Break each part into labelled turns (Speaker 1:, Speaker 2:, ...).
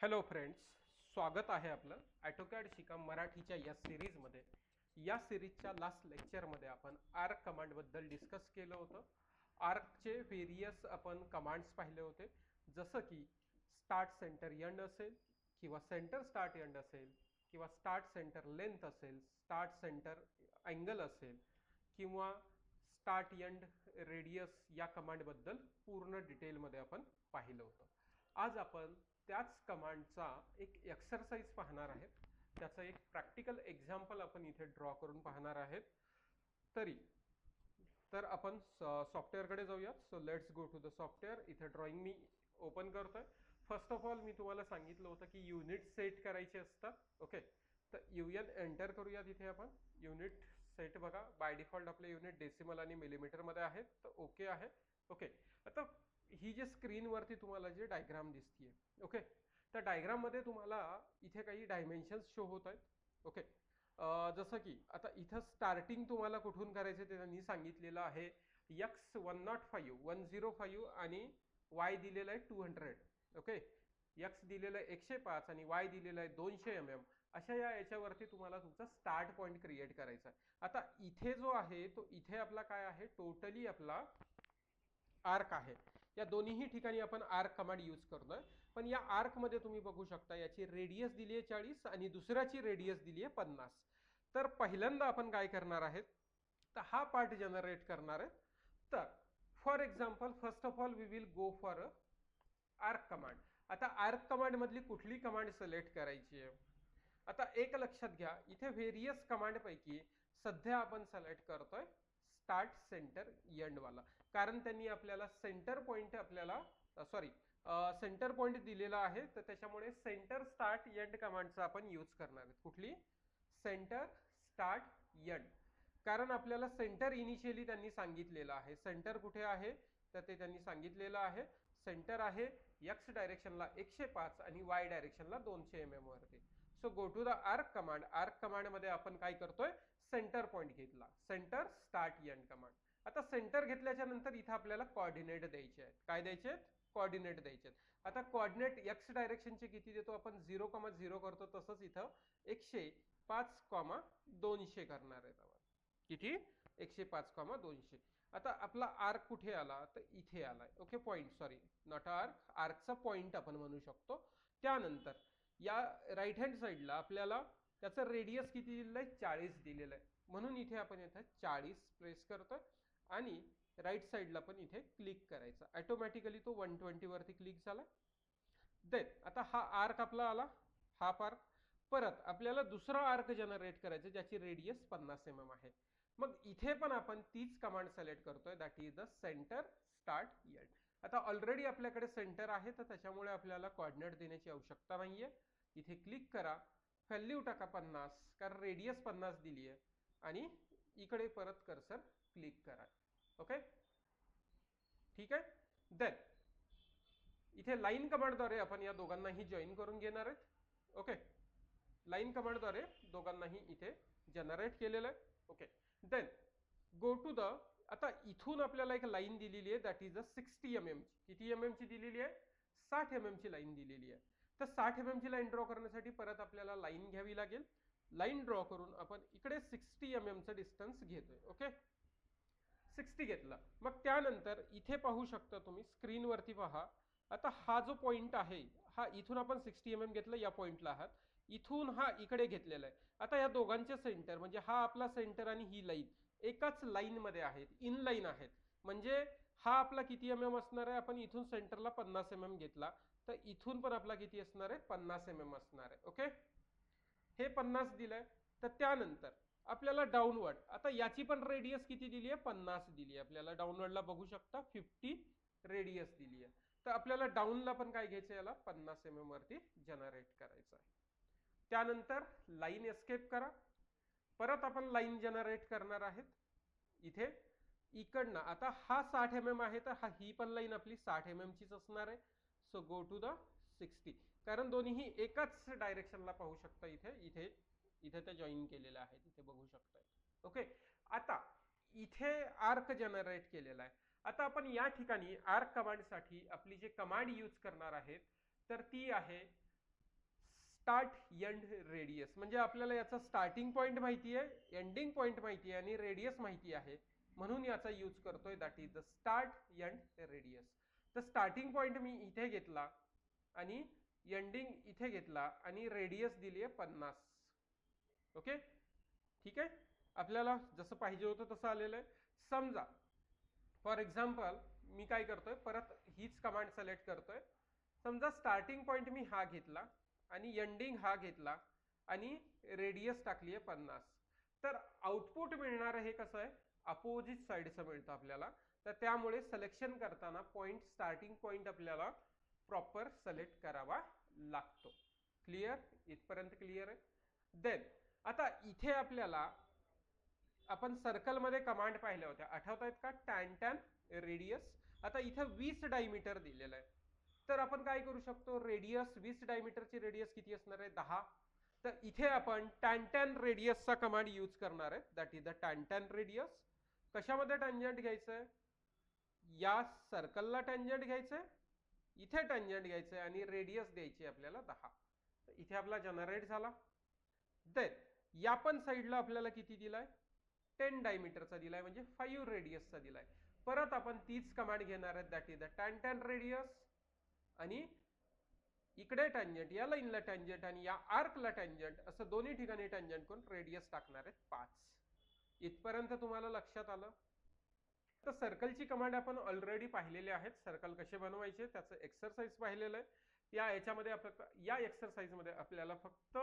Speaker 1: Hello friends, स्वागत आहे आपलं ऑटोकॅड शिका मराठीच्या या सिरीजमध्ये. या सिरीजच्या लास्ट लेक्चरमध्ये आपण आर्क कमांडबद्दल डिस्कस केलं होतं. आर्कचे व्हेरियस आपण कमांड्स पाहिले होते, जसं की स्टार्ट सेंटर एंड असेल किंवा सेंटर स्टार्ट एंड असेल किंवा स्टार्ट सेंटर लेंथ असेल, स्टार्ट सेंटर अँगल असेल किंवा स्टार्ट एंड रेडियस या कमांडबद्दल पूर्ण डिटेलमध्ये आपण पाहिलं होतं. आज आपण त्याच कमांडचा एक एक्सरसाइज पाहणार आहेत. त्याचं एक प्रॅक्टिकल एक्झाम्पल आपण इथे ड्रॉ करून पाहणार आहेत. तर आपण सॉफ्टवेअरकडे जाऊयात. So let's go to the software. इथे ड्रॉइंग मी ओपन करतोय. फर्स्ट ऑफ ऑल मी तुम्हाला सांगितलं होतं की युनिट सेट करायचे असतात. ओके, तर युएन एंटर करूयात. इथे आपण युनिट सेट बघा, बाय डिफॉल्ट आपले युनिट डेसिमल आणि मिलीमीटरमध्ये आहेत, तर ओके आहे. ओके, आता ही जे स्क्रीनवरती तुम्हाला जे डायग्राम दिसतीये, ओके, त्या डायग्राम मध्ये तुम्हाला इथे काही डायमेन्शन्स शो होत आहेत. ओके, जसं की आता इथं स्टार्टिंग तुम्हाला कुठून करायचं ते त्यांनी सांगितलेलं आहे. x105 आणि y दिलेलं आहे 200. ओके, x दिलेलं आहे 105 आणि y दिलेलं आहे 200 mm. अशा याच्यावरती तुम्हाला तुमचा स्टार्ट पॉइंट क्रिएट करायचा आहे. आता इथे जो आहे तो इथे आपला काय आहे, टोटली आपला आर्क आहे. या दोन्ही ठिकाणी आपण आर्क कमांड यूज करतोय. पण या आर्क मध्ये तुम्ही बघू शकता याची रेडियस दिली आहे 40 आणि दुसऱ्याची रेडियस दिली आहे 50. तर पहिल्यांदा आपण काय करणार आहेत, तर हा पार्ट जनरेट करणार आहे. तर for example first of all we will go for a arc command. आता आर्क कमांड मधली कुठली कमांड सिलेक्ट करायची आहे. आता एक लक्षात घ्या, इथे व्हेरियस कमांड पैकी सध्या आपण सिलेक्ट करतोय स्टार्ट सेंटर एंड वाला, कारण त्यांनी आपल्याला सेंटर पॉइंट सेंटर पॉइंट दिलेला आहे. तर त्याच्यामुळे सेंटर स्टार्ट एंड कमांडचा आपण यूज करणार आहे. कुठली? Centre start end. कारण आपल्याला सेंटर इनिशियली त्यांनी सांगितलेलं आहे. सेंटर कुठे आहे तर ते त्यांनी सांगितलेलं आहे. सेंटर आहे एक्स डायरेक्शनला 105 आणि वाय डायरेक्शनला 200 mm वरती. So go to the arc command. Arc command मध्ये आपण काय करतोय, सेंटर पॉइंट घेतला, सेंटर स्टार्ट एंड कमांड. आता सेंटर घेतल्याच्या नंतर इथं आपल्याला कोऑर्डिनेट द्यायचे आहेत. काय द्यायचे आहेत? कोऑर्डिनेट द्यायचे आहेत. आता कोऑर्डिनेट एक्स डायरेक्शनचे किती देतो आपण? 0,0 करतो. तसंच इथं 105,200 करणार आहेत आपण. किती? 105,200. आता आपला आर्क कुठे आला तर इथे आलाय. Okay, point, sorry not arc, आर्कचा पॉइंट आपण म्हणू शकतो. त्यानंतर या राईट हँड साईडला आपल्याला त्याचं रेडियस किती दिलेलं आहे? 40 दिलेलं आहे. म्हणून इथे आपण इथे 40 प्रेस करतोय आणि राईट साईडला पण इथे क्लिक करायचा. ऑटोमॅटिकली तो 120 वरती क्लिक झाला. देन आता हा आर्क आपला आला, हाफ आर्क. परत आपल्याला दुसरा आर्क जनरेट करायचा ज्याची रेडियस 50 mm आहे. मग इथे पण आपण तीच कमांड सिलेक्ट करतोय, that is the centre start end. आता ऑलरेडी आपल्याकडे सेंटर आहे, तर त्याच्यामुळे आपल्याला कोऑर्डिनेट देण्याची आवश्यकता नाहीये. इथे क्लिक करा, व्हॅल्यू टाका 50, कारण रेडियस 50 दिली आहे, आणि इकडे परत कर्सर क्लिक करा. ओके, ठीक आहे. देन इथे लाईन कमांडद्वारे आपण या दोघांनाही जॉईन करून घेणार आहेत. ओके, लाईन कमांडद्वारे दोघांनाही इथे जनरेट केलेलं आहे. Okay, then go to the, आता इथून आपल्याला एक लाईन दिलेली आहे, दॅट इज अ 60 mm ची. किती mm ची दिलेली आहे? 60 mm ची लाईन दिलेली आहे. तर 60 mm ची लाईन ड्रॉ करण्यासाठी परत आपल्याला लाईन घ्यावी लागेल. लाईन ड्रॉ करून आपण इकडे 60 mm चं डिस्टन्स घेतोय. ओके, 60 घेतला. मग त्यानंतर इथे पाहू शकता तुम्ही, स्क्रीनवरती पहा. आता हा जो पॉइंट आहे, हा इथून आपण 60 mm घेतलं, या पॉइंटला आहात. इथून हा इकडे घेतलेला आहे. आता या दोघांचे सेंटर, म्हणजे हा आपला सेंटर आणि ही लाईन एकाच लाईन मध्ये आहेत, इन लाईन आहेत. म्हणजे हा आपला किती mm असणार आहे? आपण इथून सेंटरला 50 mm घेतला, तर इथून पण आपला किती असणार आहे? 50 mm असणार आहे. ओके, हे 50 दिलंय. तर त्यानंतर आपल्याला डाऊनवर्ड, आता याची पण रेडियस किती दिली आहे? 50 दिली आहे. आपल्याला डाऊनवर्डला बघू शकता 50 रेडियस दिली आहे. तर आपल्याला डाऊनला पण काय घ्यायचं, याला 50 mm वरती जनरेट करायचं आहे. त्यानंतर लाईन एस्केप करा. परत आपण लाईन जनरेट करणार आहेत इथे इकडनं. आता हा 60 mm आहे, तर ही पण लाईन आपली 60 mm चीच असणार आहे. सो गो टू द 60, कारण दोन्हीही एकाच डायरेक्शनला पाहू शकता. इथे इथे इथे ते जॉईन केलेलं आहे, इथे बघू शकता. ओके, आता इथे आर्क जनरेट केलेला आहे. आता आपण या ठिकाणी आर्क कमांडसाठी आपली जे कमांड यूज करणार आहेत, तर ती आहे स्टार्ट एंड रेडियस, म्हणजे आपल्याला याचा स्टार्टिंग पॉईंट माहिती आहे, एंडिंग पॉईंट माहिती आहे आणि रेडियस माहिती आहे, म्हणून याचा यूज करतोय, that is the start end radius. तर स्टार्टिंग पॉईंट मी इथे घेतला आणि एंडिंग इथे घेतला आणि रेडियस दिली आहे 50. ओके, ठीक आहे, आपल्याला जसं पाहिजे होतं तसं आलेलं आहे. समजा फॉर एक्झाम्पल मी काय करतोय, परत हीच कमांड सिलेक्ट करतोय. समजा स्टार्टिंग पॉईंट मी हा घेतला आणि एंडिंग हा घेतला आणि रेडियस टाकली आहे 50. तर आउटपुट मिळणार हे कसं आहे, अपोजिट साईडचं मिळतं आपल्याला. तर त्यामुळे सिलेक्शन करताना पॉईंट, स्टार्टिंग पॉईंट आपल्याला प्रॉपर सिलेक्ट करावा लागतो. क्लिअर, इथपर्यंत क्लिअर आहे. देन आता इथे आपल्याला, आपण सर्कलमध्ये कमांड पाहिल्या होत्या, आठवत आहेत का, टॅन रेडियस. आता इथं 20 डायमीटर दिलेलं आहे, तर आपण काय करू शकतो, रेडियस 20 डायमीटरची रेडियस किती असणार आहे, 10. तर इथे आपण टॅन रेडियसचा कमांड यूज करणार आहे, that is the tan radius. कशामध्ये टँजंट घ्यायचंय, या सर्कलला टँजंट घ्यायचंय, इथे टँजंट घ्यायचंय आणि रेडियस द्यायची आपल्याला 10. इथे आपला जनरेट झाला. देन या पण साईडला आपल्याला किती दिलाय, 10 डायमीटरचा दिलाय, म्हणजे 5 रेडियसचा दिलाय. परत आपण तीच कमांड घेणार आहे, that is the tan radius, आणि इकडे टँजंट, या लाईनला टँजंट आणि या आर्कला टँजंट, असं दोन्ही ठिकाणी टँजंट करून रेडियस टाकणार आहेत 5. इथपर्यंत तुम्हाला लक्षात आलं. तर सर्कलची कमांड आपण ऑलरेडी पाहिलेले आहेत, सर्कल कसे बनवायचे त्याचं एक्सरसाइज पाहिलेलं आहे. याच्यामध्ये या एक्सरसाइज मध्ये आपल्याला फक्त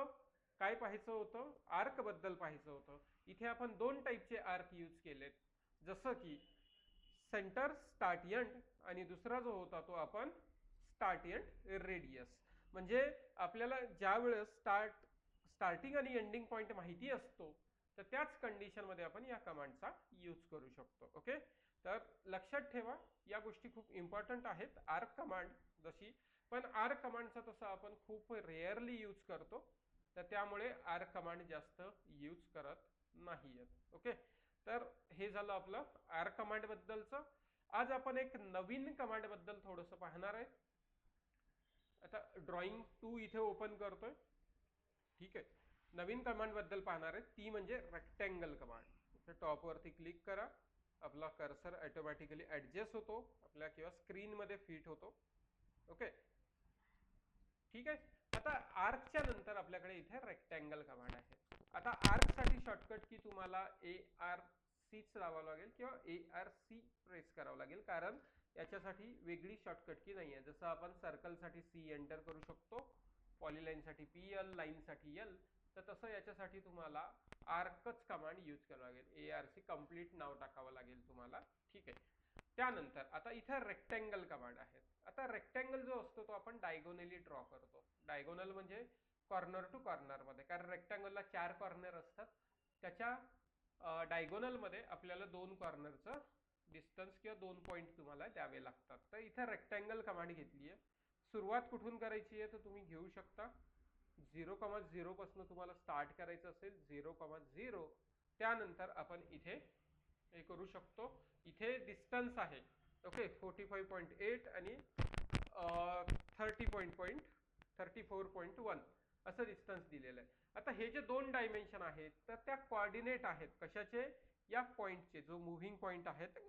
Speaker 1: काय पाहायचं होतं, आर्क बद्दल पाहायचं होतं. इथे आपण 2 टाईपचे आर्क यूज केलेत, जसं की सेंटर स्टार्ट एंड आणि दुसरा जो होता तो आपण स्टार्ट एंड रेडियस. म्हणजे आपल्याला ज्या वेळेस स्टार्टिंग आणि एंडिंग पॉईंट माहिती असतो, तर त्याच कंडिशन मध्ये आपण या कमांडचा यूज करू शकतो. ओके, तर लक्षात ठेवा, या गोष्टी खूप इम्पॉर्टंट आहेत. आर्क कमांड जशी, पण आर्क कमांडचा तसा आपण खूप रेअरली यूज करतो, तर त्यामुळे आर्क कमांड जास्त यूज करत नाहीयेत. ओके, तर हे झालं आपलं आर्क कमांड बद्दलचं. आज आपण एक नवीन कमांड बद्दल थोडंसं पाहणार आहे. आता ड्रॉइंग 2 इथे ओपन करतोय, ठीक आहे. नवीन कमांड बद्दल पाहणार आहे, ती म्हणजे रेक्टँगल कमांड. इथे टॉप वरती क्लिक करा, आपला कर्सर ऑटोमॅटिकली ऍडजस्ट होतो आपल्या किंवा स्क्रीन मध्ये फिट होतो. ओके, ठीक आहे. आता आर्कच्या नंतर आपल्याकडे इथे रेक्टँगल कमांड आहे. आता आर्क साठी शॉर्टकट की तुम्हाला ARC लावावं लागेल किंवा ARC प्रेस करावं लागेल, कारण याच्यासाठी वेगळी शॉर्टकट की नाहीये. जसं आपण सर्कल साठी C एंटर करू शकतो, पॉलीलाईन साठी PL, लाईन साठी L, तर तसं याच्यासाठी तुम्हाला आर्कच कमांड यूज करावं लागेल. ARC कम्प्लीट नाव टाकावं लागेल तुम्हाला, ठीक आहे. त्यानंतर आता इथे रेक्टँगल कमांड आहे. आता रेक्टँगल जो असतो तो आपण डायगोनली ड्रॉ करतो. डायगोनल म्हणजे कॉर्नर टू कॉर्नर मध्ये, कारण रेक्टँगलला 4 कॉर्नर असतात, त्याच्या डायगोनल मध्ये आपल्याला 2 कॉर्नरचं डिस्टन्स किंवा 2 पॉईंट तुम्हाला द्यावे लागतात. तर इथे रेक्टँगल कमांड घेतली आहे. सुरुवात कुठून करायची आहे तर तुम्ही घेऊ शकता 0,0 पासून तुम्हाला स्टार्ट करायचं असेल, 0,0. त्यानंतर आपण इथे हे करू शकतो. इथे डिस्टन्स आहे, ओके, 45.8 आणि 34.1 असं डिस्टन्स दिलेलं आहे. आता हे जे 2 डायमेन्शन आहेत, तर त्या कोऑर्डिनेट आहेत कशाचे, या पॉइंटचे, जो मुव्हिंग पॉइंट आहेत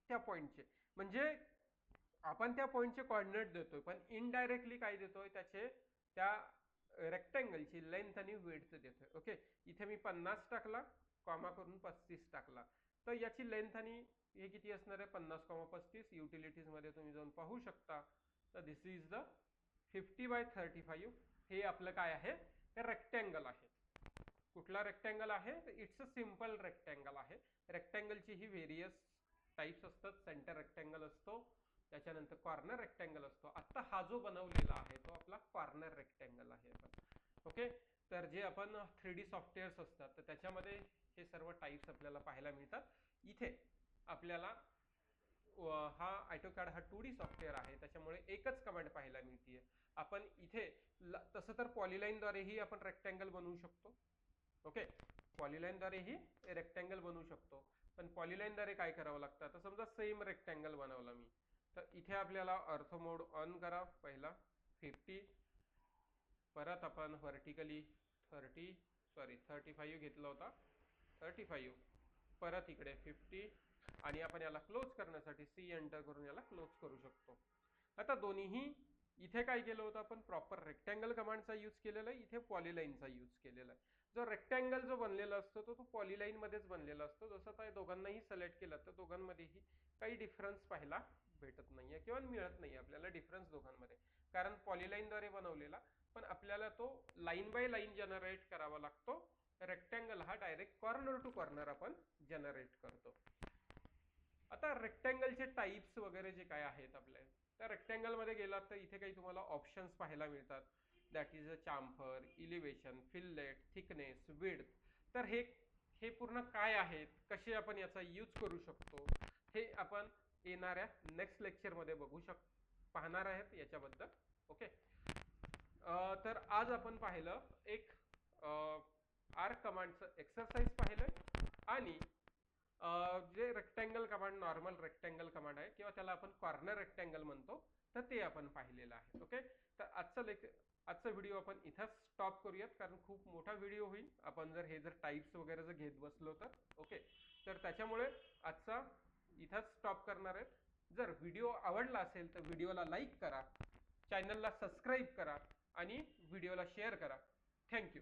Speaker 1: त्या पॉइंटचे. म्हणजे आपण त्या पॉइंटचे कोऑर्डिनेट देतोय, पण इनडायरेक्टली काय देतोय, त्याचे त्या रेक्टँगलची लेंथ आणि विड्थ देतोय. ओके, इथे मी 50 टाकला, कॉमा करून 35 टाकला, तर याची लेंथ आणि हे किती असणार आहे, 50,35. युटिलिटीज मध्ये तुम्ही जाऊन पाहू शकता. तर दिस इज द 50/35. हे आपलं काय आहे, हे रेक्टँगल आहे. कुठला रेक्टँगल आहे, इट्स अ सिंपल रेक्टँगल आहे. रेक्टँगलची ही व्हेरियस टाइप्स असतात. सेंटर रेक्टँगल असतो, त्याच्यानंतर कॉर्नर रेक्टँगल असतो. आता हा जो बनवलेला आहे तो आपला कॉर्नर रेक्टँगल आहे. ओके, तर जे आपण 3D सॉफ्टवेअर्स असतात, तर त्याच्यामध्ये हे सर्व टाइप्स आपल्याला पाहायला मिळतात. इथे आपल्याला हा AutoCAD हा 2D सॉफ्टवेअर आहे, त्याच्यामुळे एकच कमांड पाहायला मिळते. आपण इथे तसं तर पॉलीलाईन द्वारेही आपण रेक्टँगल बनवू शकतो. ओके, पॉलीलाईन द्वारेही रेक्टँगल बनवू शकतो, पण पॉलीलाईन द्वारे काय करावं लागतं. आता समजा सेम रेक्टँगल बनवला मी, तर इथे आपल्याला ऑर्थो मोड ऑन करा पहिला, 50, परत आपण व्हर्टिकली 35 घेतला होता, 35, परत इकडे 50 आणि आपण याला क्लोज करण्यासाठी सी एंटर करून याला क्लोज करू शकतो. आता दोन्हीही इथे काय केलं होतं आपण, प्रॉपर रेक्टँगल कमांडचा यूज केलेला आहे, इथे पॉलीलाईनचा यूज केलेला आहे. जो रेक्टँगल जो बनलेला असतो तो पॉलीलाईन मध्येच बनलेला असतो. जसं त्या दोघांनाही सिलेक्ट केलं तर दोघांमध्येही काही डिफरन्स पाहायला भेटत नाहीये किंवा मिळत नाही आपल्याला डिफरन्स दोघांमध्ये, कारण पॉलीलाईनद्वारे बनवलेला, पण आपल्याला तो लाईन बाय लाईन जनरेट करावा लागतो. रेक्टँगल हा डायरेक्ट कॉर्नर टू कॉर्नर आपण जनरेट करतो. आता रेक्टँगलचे टाइप्स वगैरे जे काय आहेत आपल्या, त्या रेक्टँगल मध्ये गेलात तर इथे काही तुम्हाला ऑप्शन्स पाहायला मिळतात. That is a chamfer, elevation, fillet, thickness, width. तर हे पूर्ण काय आहेत, कसे आपण याचा यूज करू शकतो, हे आपण येणाऱ्या नेक्स्ट लेक्चर मध्ये पाहणार आहेत याच्याबद्दल. ओके. तर आज आपण पाहिलं एक आर्क कमांडचं एक्सरसाइज पाहिलंय, आणि जे rectangle command, normal rectangle command आहे किंवा त्याला आपण कॉर्नर रेक्टँगल म्हणतो, तर ते आपण पाहिलेलं आहे. ओके. तर आजचा व्हिडिओ आपण इथंच स्टॉप करूयात, कारण खूप मोठा व्हिडिओ होईल आपण जर टाइप्स वगैरे जर घेत बसलो तर. ओके. तर त्याच्यामुळे आजचा इथंच स्टॉप करणार आहेत. जर व्हिडिओ आवडला असेल तर व्हिडिओला लाईक करा, चॅनलला सबस्क्राईब करा आणि व्हिडिओला शेअर करा. थँक्यू.